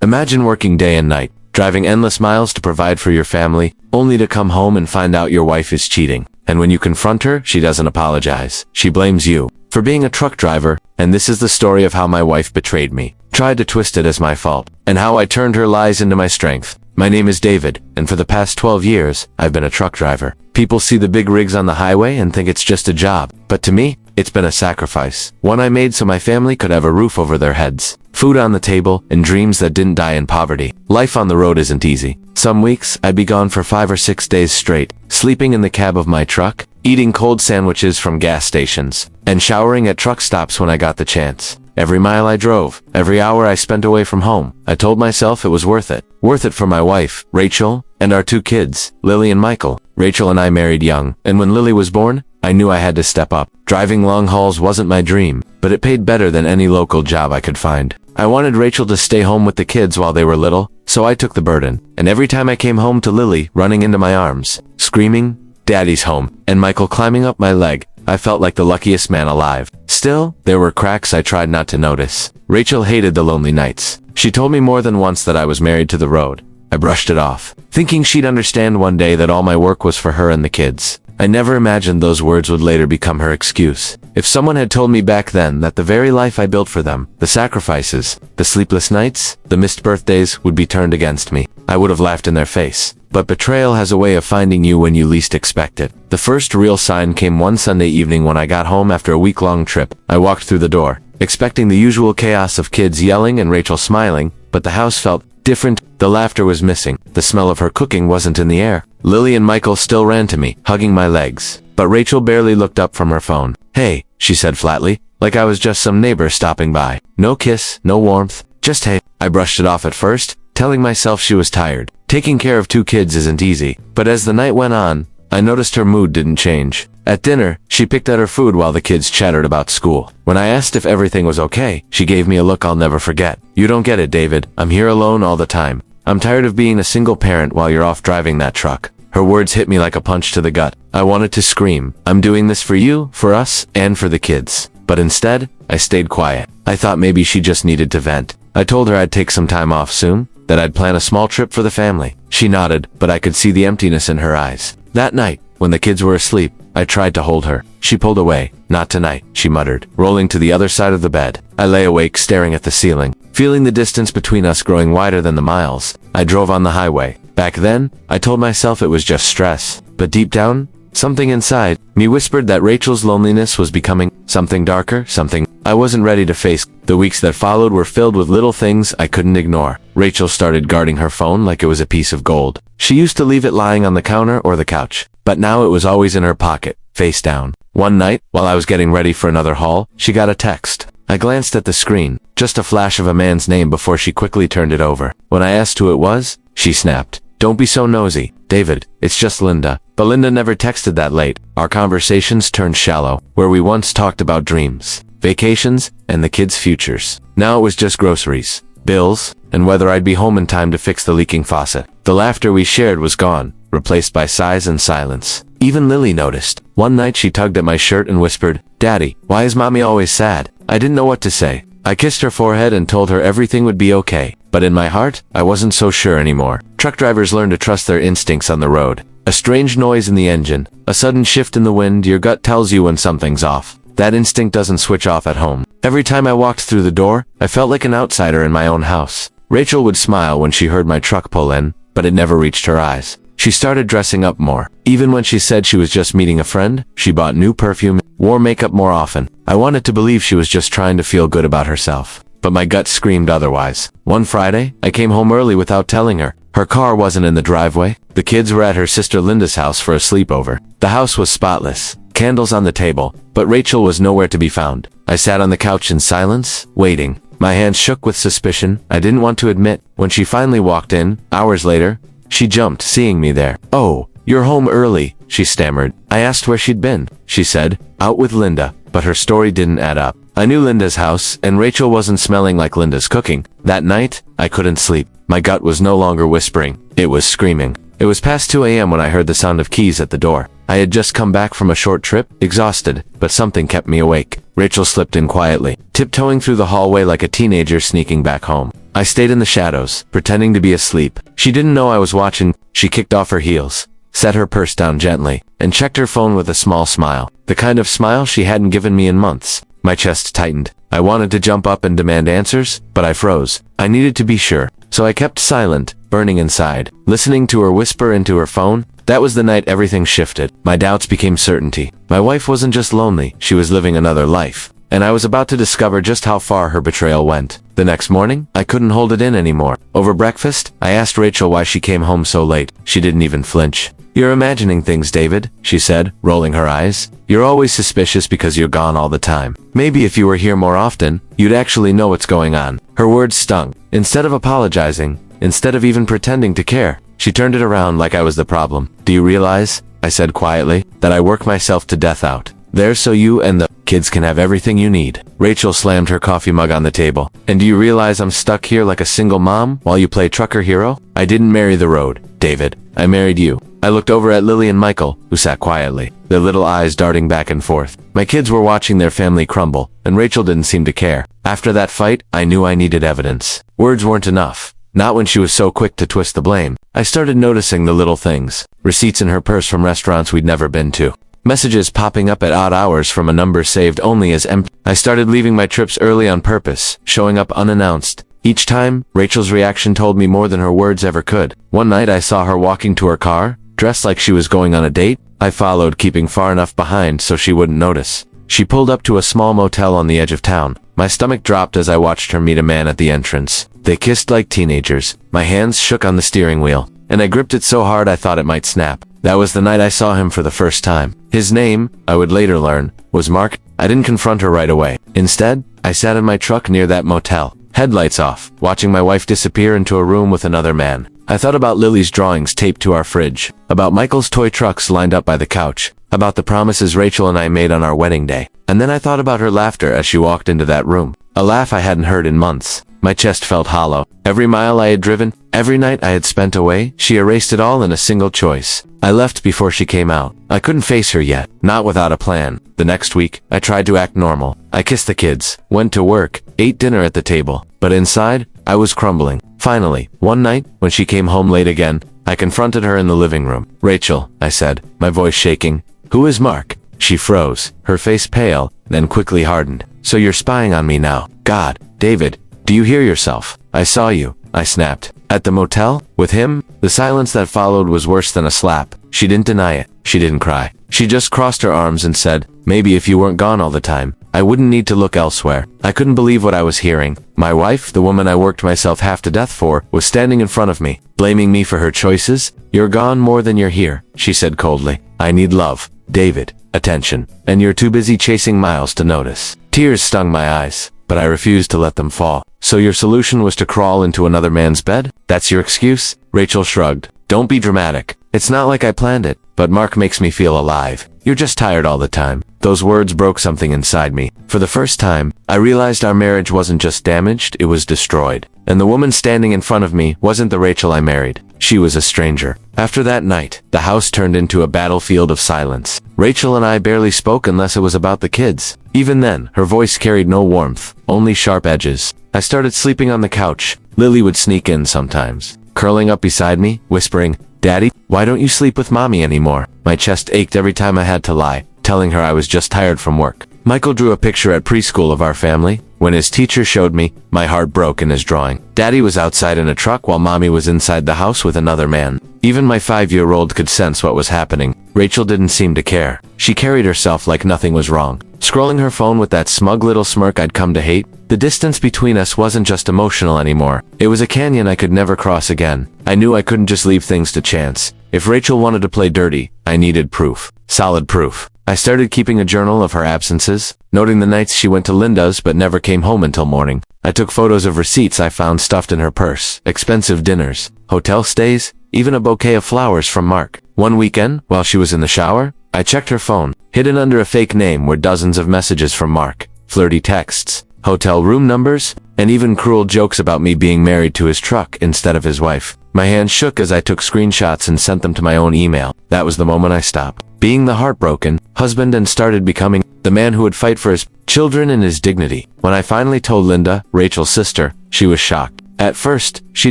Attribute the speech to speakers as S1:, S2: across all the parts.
S1: Imagine working day and night, driving endless miles to provide for your family, only to come home and find out your wife is cheating. And when you confront her, she doesn't apologize. She blames you for being a truck driver, and this is the story of how my wife betrayed me, tried to twist it as my fault, and how I turned her lies into my strength. My name is David, and for the past 12 years, I've been a truck driver. People see the big rigs on the highway and think it's just a job, but to me, it's been a sacrifice. One I made so my family could have a roof over their heads, food on the table, and dreams that didn't die in poverty. Life on the road isn't easy. Some weeks, I'd be gone for 5 or 6 days straight, sleeping in the cab of my truck, eating cold sandwiches from gas stations, and showering at truck stops when I got the chance. Every mile I drove, every hour I spent away from home, I told myself it was worth it. Worth it for my wife, Rachel, and our 2 kids, Lily and Michael. Rachel and I married young, and when Lily was born, I knew I had to step up. Driving long hauls wasn't my dream, but it paid better than any local job I could find. I wanted Rachel to stay home with the kids while they were little, so I took the burden. And every time I came home to Lily running into my arms, screaming, "Daddy's home," and Michael climbing up my leg, I felt like the luckiest man alive. Still, there were cracks I tried not to notice. Rachel hated the lonely nights. She told me more than once that I was married to the road. I brushed it off, thinking she'd understand one day that all my work was for her and the kids. I never imagined those words would later become her excuse. If someone had told me back then that the very life I built for them, the sacrifices, the sleepless nights, the missed birthdays, would be turned against me, I would have laughed in their face. But betrayal has a way of finding you when you least expect it. The first real sign came one Sunday evening when I got home after a week-long trip. I walked through the door, expecting the usual chaos of kids yelling and Rachel smiling, but the house felt different. The laughter was missing. The smell of her cooking wasn't in the air. Lily and Michael still ran to me, hugging my legs. But Rachel barely looked up from her phone. "Hey," she said flatly, like I was just some neighbor stopping by. No kiss, no warmth, just hey. I brushed it off at first, telling myself she was tired. Taking care of 2 kids isn't easy. But as the night went on, I noticed her mood didn't change. At dinner, she picked at her food while the kids chattered about school. When I asked if everything was okay, she gave me a look I'll never forget. "You don't get it, David. I'm here alone all the time. I'm tired of being a single parent while you're off driving that truck." Her words hit me like a punch to the gut. I wanted to scream. "I'm doing this for you, for us, and for the kids." But instead, I stayed quiet. I thought maybe she just needed to vent. I told her I'd take some time off soon, that I'd plan a small trip for the family. She nodded, but I could see the emptiness in her eyes. That night, when the kids were asleep, I tried to hold her. She pulled away. "Not tonight," she muttered, rolling to the other side of the bed. I lay awake, staring at the ceiling, feeling the distance between us growing wider than the miles. I drove on the highway. Back then, I told myself it was just stress. But deep down, something inside me whispered that Rachel's loneliness was becoming something darker, something I wasn't ready to face. The weeks that followed were filled with little things I couldn't ignore. Rachel started guarding her phone like it was a piece of gold. She used to leave it lying on the counter or the couch, but now it was always in her pocket, face down. One night, while I was getting ready for another haul, she got a text. I glanced at the screen, just a flash of a man's name before she quickly turned it over. When I asked who it was, she snapped, "Don't be so nosy, David, it's just Linda." But Linda never texted that late. Our conversations turned shallow, where we once talked about dreams, vacations, and the kids' futures. Now it was just groceries, bills, and whether I'd be home in time to fix the leaking faucet. The laughter we shared was gone, replaced by sighs and silence. Even Lily noticed. One night she tugged at my shirt and whispered, "Daddy, why is Mommy always sad?" I didn't know what to say. I kissed her forehead and told her everything would be okay. But in my heart, I wasn't so sure anymore. Truck drivers learn to trust their instincts on the road. A strange noise in the engine, a sudden shift in the wind, your gut tells you when something's off. That instinct doesn't switch off at home. Every time I walked through the door, I felt like an outsider in my own house. Rachel would smile when she heard my truck pull in, but it never reached her eyes. She started dressing up more. Even when she said she was just meeting a friend, she bought new perfume, wore makeup more often. I wanted to believe she was just trying to feel good about herself, but my gut screamed otherwise. One Friday, I came home early without telling her. Her car wasn't in the driveway. The kids were at her sister Linda's house for a sleepover. The house was spotless, candles on the table, but Rachel was nowhere to be found. I sat on the couch in silence, waiting. My hands shook with suspicion I didn't want to admit. When she finally walked in, hours later, she jumped, seeing me there. "Oh, you're home early," she stammered. I asked where she'd been. She said, "Out with Linda," but her story didn't add up. I knew Linda's house, and Rachel wasn't smelling like Linda's cooking. That night, I couldn't sleep. My gut was no longer whispering. It was screaming. It was past 2 a.m. when I heard the sound of keys at the door. I had just come back from a short trip, exhausted, but something kept me awake. Rachel slipped in quietly, tiptoeing through the hallway like a teenager sneaking back home. I stayed in the shadows, pretending to be asleep. She didn't know I was watching. She kicked off her heels, set her purse down gently, and checked her phone with a small smile. The kind of smile she hadn't given me in months. My chest tightened. I wanted to jump up and demand answers, but I froze. I needed to be sure, so I kept silent, burning inside, listening to her whisper into her phone. That was the night everything shifted. My doubts became certainty. My wife wasn't just lonely, she was living another life. And I was about to discover just how far her betrayal went. The next morning, I couldn't hold it in anymore. Over breakfast, I asked Rachel why she came home so late. She didn't even flinch. "You're imagining things, David," she said, rolling her eyes. "You're always suspicious because you're gone all the time. Maybe if you were here more often, you'd actually know what's going on." Her words stung. Instead of apologizing, instead of even pretending to care, she turned it around like I was the problem. "Do you realize," I said quietly, "that I work myself to death out there so you and the kids can have everything you need?" Rachel slammed her coffee mug on the table. "And do you realize I'm stuck here like a single mom while you play trucker hero? I didn't marry the road, David. I married you." I looked over at Lily and Michael, who sat quietly, their little eyes darting back and forth. My kids were watching their family crumble, and Rachel didn't seem to care. After that fight, I knew I needed evidence. Words weren't enough. Not when she was so quick to twist the blame. I started noticing the little things. Receipts in her purse from restaurants we'd never been to. Messages popping up at odd hours from a number saved only as empty. I started leaving my trips early on purpose, showing up unannounced. Each time, Rachel's reaction told me more than her words ever could. One night I saw her walking to her car, dressed like she was going on a date. I followed, keeping far enough behind so she wouldn't notice. She pulled up to a small motel on the edge of town. My stomach dropped as I watched her meet a man at the entrance. They kissed like teenagers. My hands shook on the steering wheel, and I gripped it so hard I thought it might snap. That was the night I saw him for the first time. His name, I would later learn, was Mark. I didn't confront her right away. Instead, I sat in my truck near that motel, headlights off, watching my wife disappear into a room with another man. I thought about Lily's drawings taped to our fridge, about Michael's toy trucks lined up by the couch, about the promises Rachel and I made on our wedding day. And then I thought about her laughter as she walked into that room. A laugh I hadn't heard in months. My chest felt hollow. Every mile I had driven, every night I had spent away, she erased it all in a single choice. I left before she came out. I couldn't face her yet, not without a plan. The next week, I tried to act normal. I kissed the kids, went to work, ate dinner at the table. But inside, I was crumbling. Finally, one night, when she came home late again, I confronted her in the living room. "Rachel," I said, my voice shaking, "who is Mark?" She froze, her face pale, then quickly hardened. "So you're spying on me now? God, David, do you hear yourself? I saw you," I snapped. "At the motel? With him?" The silence that followed was worse than a slap. She didn't deny it. She didn't cry. She just crossed her arms and said, "Maybe if you weren't gone all the time, I wouldn't need to look elsewhere." I couldn't believe what I was hearing. My wife, the woman I worked myself half to death for, was standing in front of me, blaming me for her choices. "You're gone more than you're here," she said coldly. "I need love, David, attention, and you're too busy chasing miles to notice." Tears stung my eyes, but I refused to let them fall. "So your solution was to crawl into another man's bed? That's your excuse?" Rachel shrugged. "Don't be dramatic. It's not like I planned it, but Mark makes me feel alive. You're just tired all the time." Those words broke something inside me. For the first time, I realized our marriage wasn't just damaged, it was destroyed. And the woman standing in front of me wasn't the Rachel I married. She was a stranger. After that night, the house turned into a battlefield of silence. Rachel and I barely spoke unless it was about the kids. Even then, her voice carried no warmth, only sharp edges. I started sleeping on the couch. Lily would sneak in sometimes, curling up beside me, whispering, "Daddy, why don't you sleep with Mommy anymore?" My chest ached every time I had to lie, telling her I was just tired from work. Michael drew a picture at preschool of our family. When his teacher showed me, my heart broke in his drawing. Daddy was outside in a truck while Mommy was inside the house with another man. Even my 5-year-old could sense what was happening. Rachel didn't seem to care. She carried herself like nothing was wrong, scrolling her phone with that smug little smirk I'd come to hate. The distance between us wasn't just emotional anymore. It was a canyon I could never cross again. I knew I couldn't just leave things to chance. If Rachel wanted to play dirty, I needed proof. Solid proof. I started keeping a journal of her absences, noting the nights she went to Linda's but never came home until morning. I took photos of receipts I found stuffed in her purse, expensive dinners, hotel stays, even a bouquet of flowers from Mark. One weekend, while she was in the shower, I checked her phone. Hidden under a fake name were dozens of messages from Mark, flirty texts, hotel room numbers, and even cruel jokes about me being married to his truck instead of his wife. My hands shook as I took screenshots and sent them to my own email. That was the moment I stopped being the heartbroken husband and started becoming the man who would fight for his children and his dignity. When I finally told Linda, Rachel's sister, she was shocked. At first, she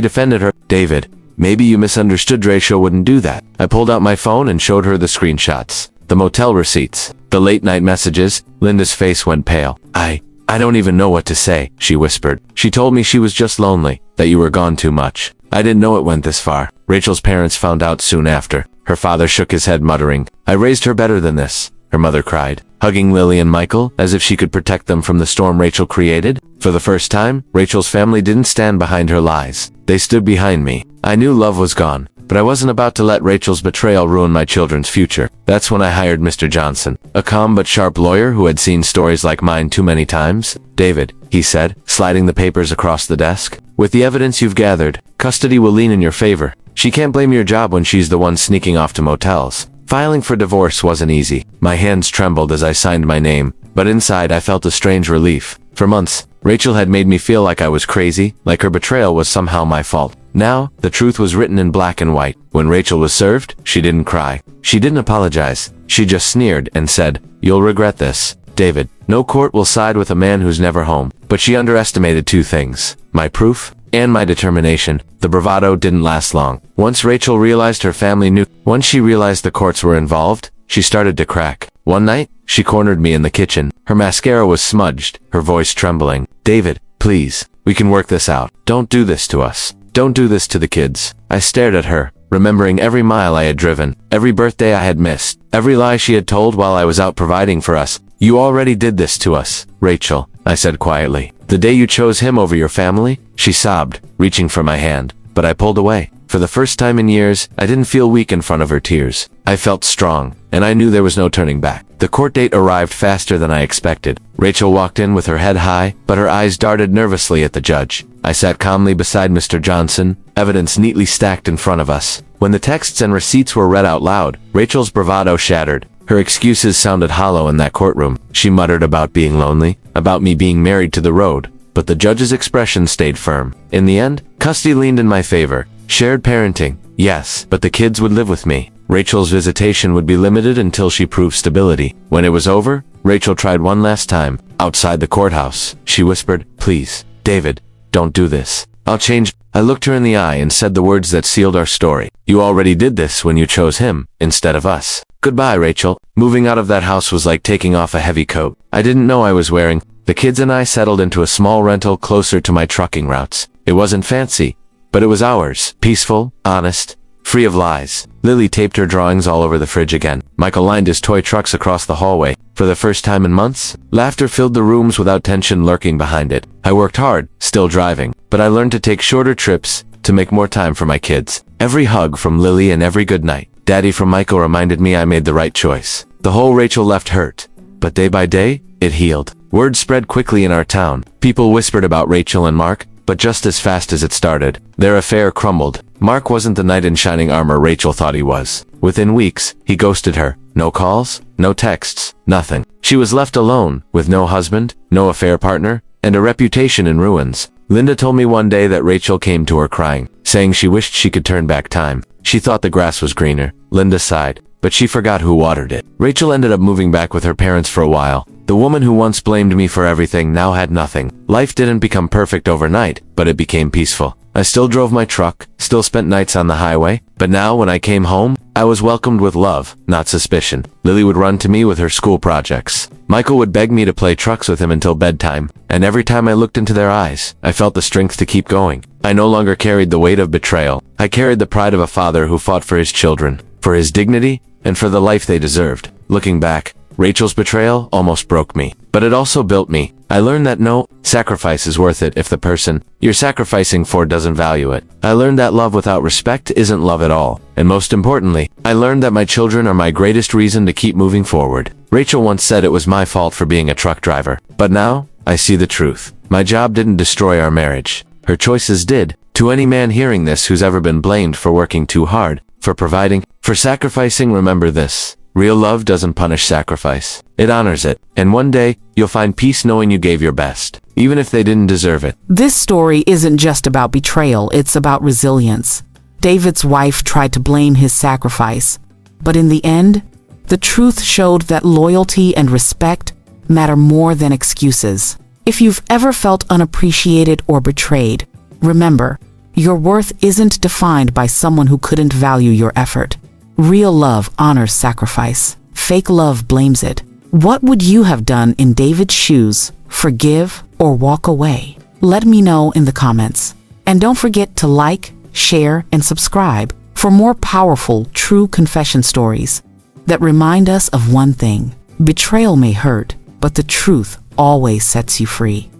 S1: defended her. David, maybe you misunderstood. Rachel wouldn't do that. I pulled out my phone and showed her the screenshots, the motel receipts, the late-night messages. Linda's face went pale. I don't even know what to say, she whispered. She told me she was just lonely, that you were gone too much. I didn't know it went this far. Rachel's parents found out soon after. Her father shook his head, muttering, I raised her better than this. Her mother cried, hugging Lily and Michael as if she could protect them from the storm Rachel created. For the first time, Rachel's family didn't stand behind her lies. They stood behind me. I knew love was gone, but I wasn't about to let Rachel's betrayal ruin my children's future. That's when I hired Mr. Johnson, a calm but sharp lawyer who had seen stories like mine too many times. David, he said, sliding the papers across the desk. With the evidence you've gathered, custody will lean in your favor. She can't blame your job when she's the one sneaking off to motels. Filing for divorce wasn't easy. My hands trembled as I signed my name, but inside I felt a strange relief. For months, Rachel had made me feel like I was crazy, like her betrayal was somehow my fault. Now, the truth was written in black and white. When Rachel was served, she didn't cry. She didn't apologize. She just sneered and said, You'll regret this, David. No court will side with a man who's never home. But she underestimated two things: my proof and my determination. The bravado didn't last long. Once Rachel realized her family knew, once she realized the courts were involved, she started to crack. One night, she cornered me in the kitchen. Her mascara was smudged, her voice trembling. David, please, we can work this out. Don't do this to us. Don't do this to the kids. I stared at her, remembering every mile I had driven, every birthday I had missed, every lie she had told while I was out providing for us. You already did this to us, Rachel, I said quietly. The day you chose him over your family? She sobbed, reaching for my hand, but I pulled away. For the first time in years, I didn't feel weak in front of her tears. I felt strong, and I knew there was no turning back. The court date arrived faster than I expected. Rachel walked in with her head high, but her eyes darted nervously at the judge. I sat calmly beside Mr. Johnson, evidence neatly stacked in front of us. When the texts and receipts were read out loud, Rachel's bravado shattered. Her excuses sounded hollow in that courtroom. She muttered about being lonely, about me being married to the road, but the judge's expression stayed firm. In the end, custody leaned in my favor. Shared parenting, yes, but the kids would live with me. Rachel's visitation would be limited until she proved stability. When it was over, Rachel tried one last time. Outside the courthouse, she whispered, Please, David, don't do this. I'll change. I looked her in the eye and said the words that sealed our story. You already did this when you chose him, instead of us. Goodbye, Rachel. Moving out of that house was like taking off a heavy coat I didn't know I was wearing. The kids and I settled into a small rental closer to my trucking routes. It wasn't fancy, but it was ours. Peaceful, honest, free of lies. Lily taped her drawings all over the fridge again. Michael lined his toy trucks across the hallway. For the first time in months, laughter filled the rooms without tension lurking behind it. I worked hard, still driving, but I learned to take shorter trips, to make more time for my kids. Every hug from Lily and every good night, Daddy from Michael reminded me I made the right choice. The hole Rachel left hurt, but day by day, it healed. Word spread quickly in our town. People whispered about Rachel and Mark, but just as fast as it started, their affair crumbled. Mark wasn't the knight in shining armor Rachel thought he was. Within weeks, he ghosted her. No calls, no texts, nothing. She was left alone, with no husband, no affair partner, and a reputation in ruins. Linda told me one day that Rachel came to her crying, saying she wished she could turn back time. She thought the grass was greener. Linda sighed, but she forgot who watered it. Rachel ended up moving back with her parents for a while. The woman who once blamed me for everything now had nothing. Life didn't become perfect overnight, but it became peaceful. I still drove my truck, still spent nights on the highway, but now when I came home, I was welcomed with love, not suspicion. Lily would run to me with her school projects. Michael would beg me to play trucks with him until bedtime, and every time I looked into their eyes, I felt the strength to keep going. I no longer carried the weight of betrayal. I carried the pride of a father who fought for his children, for his dignity, and for the life they deserved. Looking back, Rachel's betrayal almost broke me, but it also built me. I learned that no sacrifice is worth it if the person you're sacrificing for doesn't value it. I learned that love without respect isn't love at all. And most importantly, I learned that my children are my greatest reason to keep moving forward. Rachel once said it was my fault for being a truck driver. But now, I see the truth. My job didn't destroy our marriage. Her choices did. To any man hearing this who's ever been blamed for working too hard, for providing, for sacrificing, remember this. Real love doesn't punish sacrifice. It honors it. And one day, you'll find peace knowing you gave your best, even if they didn't deserve it.
S2: This story isn't just about betrayal, it's about resilience. David's wife tried to blame his sacrifice, but in the end, the truth showed that loyalty and respect matter more than excuses. If you've ever felt unappreciated or betrayed, Remember, your worth isn't defined by someone who couldn't value your effort. Real love honors sacrifice. Fake love blames it. What would you have done in David's shoes? Forgive or walk away? Let me know in the comments. And don't forget to like, share, and subscribe for more powerful, true confession stories that remind us of one thing: betrayal may hurt, but the truth always sets you free.